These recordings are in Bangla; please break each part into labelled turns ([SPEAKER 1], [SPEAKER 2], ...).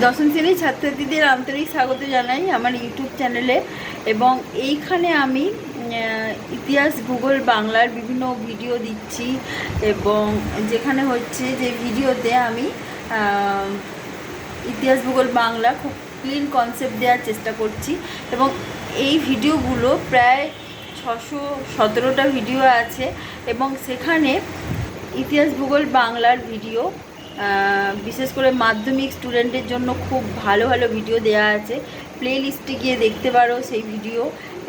[SPEAKER 1] দশম শ্রেণীর ছাত্রছাত্রীদের আন্তরিক স্বাগত জানাই আমার ইউটিউব চ্যানেলে। এবং এইখানে আমি ইতিহাস ভূগোল বাংলার বিভিন্ন ভিডিও দিচ্ছি, এবং যেখানে হচ্ছে যে ভিডিওতে আমি ইতিহাস ভূগোল বাংলা খুব ক্লিন কনসেপ্ট দেওয়ার চেষ্টা করছি। এবং এই ভিডিওগুলো প্রায় 617টা ভিডিও আছে, এবং সেখানে ইতিহাস ভূগোল বাংলার ভিডিও বিশেষ করে মাধ্যমিক স্টুডেন্টের জন্য খুব ভালো ভালো ভিডিও দেওয়া আছে। প্লে লিস্টে গিয়ে দেখতে পারো সেই ভিডিও,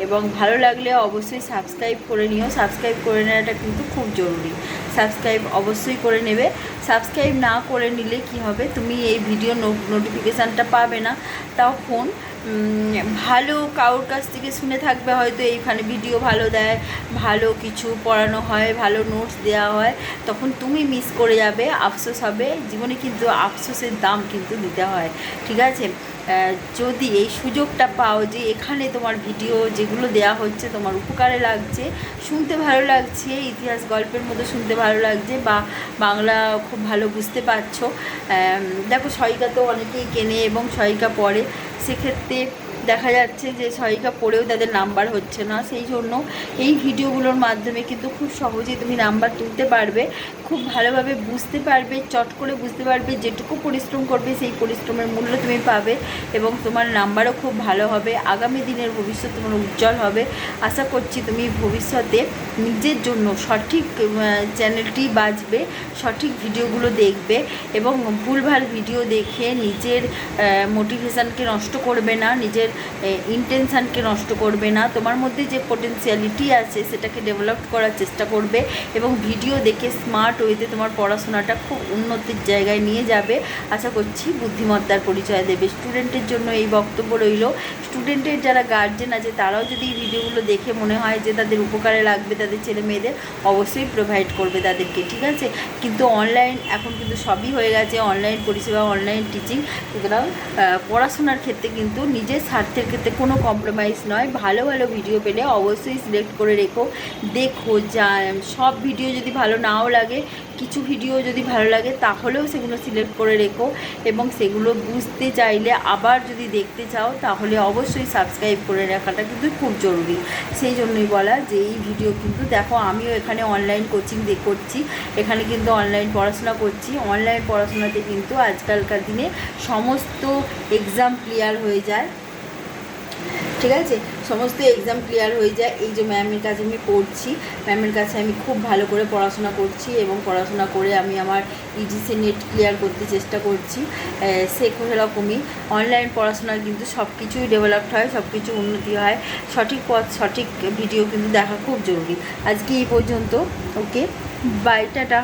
[SPEAKER 1] এবং ভালো লাগলে অবশ্যই সাবস্ক্রাইব করে নিও। সাবস্ক্রাইব করে নেওয়াটা কিন্তু খুব জরুরি, সাবস্ক্রাইব অবশ্যই করে নেবে। সাবস্ক্রাইব না করে নিলে কি হবে, তুমি এই ভিডিও নোটিফিকেশানটা পাবে না। তখন ভালো কারোর কাছ থেকে শুনে থাকবে, হয়তো এইখানে ভিডিও ভালো দেয়, ভালো কিছু পড়ানো হয়, ভালো নোটস দেওয়া হয়, তখন তুমি মিস করে যাবে, আফসোস হবে। জীবনে কিন্তু আফসোসের দাম কিন্তু দিতে হয়, ঠিক আছে? যদি এই সুযোগটা পাও যে এখানে তোমার ভিডিও যেগুলো দেয়া হচ্ছে তোমার উপকারে লাগছে, শুনতে ভালো লাগছে, ইতিহাস গল্পের মতো শুনতে ভালো লাগছে, বা বাংলা খুব ভালো বুঝতে পারছো। দেখো, সহায়িকা তো অনেকেই কেনে এবং সহায়িকা পড়ে, সেক্ষেত্রে দেখা যাচ্ছে যে সহায়িকা পড়েও তাদের নাম্বার হচ্ছে না। সেই জন্য এই ভিডিওগুলোর মাধ্যমে কিন্তু খুব সহজেই তুমি নাম্বার তুলতে পারবে, খুব ভালোভাবে বুঝতে পারবে, চট করে বুঝতে পারবে। যেটুকু পরিশ্রম করবে সেই পরিশ্রমের মূল্য তুমি পাবে, এবং তোমার নাম্বারও খুব ভালো হবে। আগামী দিনের ভবিষ্যৎ তোমার উজ্জ্বল হবে। আশা করছি তুমি ভবিষ্যতে নিজের জন্য সঠিক চ্যানেলটি বাছবে, সঠিক ভিডিওগুলো দেখবে, এবং ভুলভাল ভিডিও দেখে নিজের মোটিভেশানকে নষ্ট করবে না, নিজের ইন্টেনশানকে নষ্ট করবে না। তোমার মধ্যে যে পোটেনশিয়ালিটি আছে সেটাকে ডেভেলপ করার চেষ্টা করবে, এবং ভিডিও দেখে স্মার্ট ওয়েতে তোমার পড়াশোনাটা খুব উন্নতির জায়গায় নিয়ে যাবে। আশা করছি বুদ্ধিমত্তার পরিচয় দেবে। স্টুডেন্টের জন্য এই বক্তব্য রইল। স্টুডেন্টের যারা গার্জেন আছে তারাও যদি এই ভিডিওগুলো দেখে মনে হয় যে তাদের উপকারে লাগবে, তাদের ছেলে মেয়েদের, অবশ্যই প্রোভাইড করবে তাদেরকে, ঠিক আছে? কিন্তু অনলাইন এখন কিন্তু সবই হয়ে গেছে, অনলাইন পরিষেবা, অনলাইন টিচিং। সুতরাং পড়াশোনার ক্ষেত্রে কিন্তু নিজের স্বার্থের ক্ষেত্রে কোনো কম্প্রোমাইজ নয়। ভালো ভালো ভিডিও পেলে অবশ্যই সিলেক্ট করে দেখো। যা সব ভিডিও যদি ভালো নাও লাগে, কিছু ভিডিও যদি ভালো লাগে তাহলেও সেগুলো সিলেক্ট করে রেখো, এবং সেগুলো বুঝতে চাইলে আবার যদি দেখতে চাও তাহলে অবশ্যই সাবস্ক্রাইব করে রাখাটা কিন্তু খুব জরুরি। সেই জন্যই বলা যে এই ভিডিও কিন্তু দেখো, আমিও এখানে অনলাইন কোচিং করছি, এখানে কিন্তু অনলাইন পড়াশোনা করছি। অনলাইন পড়াশোনাতে কিন্তু আজকালকার দিনে সমস্ত এক্সাম ক্লিয়ার হয়ে যায়, ঠিক আছে? সমস্ত এক্সাম ক্লিয়ার হয়ে যায়। এই যে ম্যামের কাছে আমি পড়ছি, ম্যামের কাছে আমি খুব ভালো করে পড়াশোনা করছি, এবং পড়াশোনা করে আমি আমার ইডিসি নেট ক্লিয়ার করতে চেষ্টা করছি। সেরকমই অনলাইন পড়াশোনার কিন্তু সব কিছুই ডেভেলপড হয়, সব কিছু উন্নতি হয়। সঠিক পথ, সঠিক ভিডিও কিন্তু দেখা খুব জরুরি। আজকে এই পর্যন্ত। ওকে, বাই, টাটা।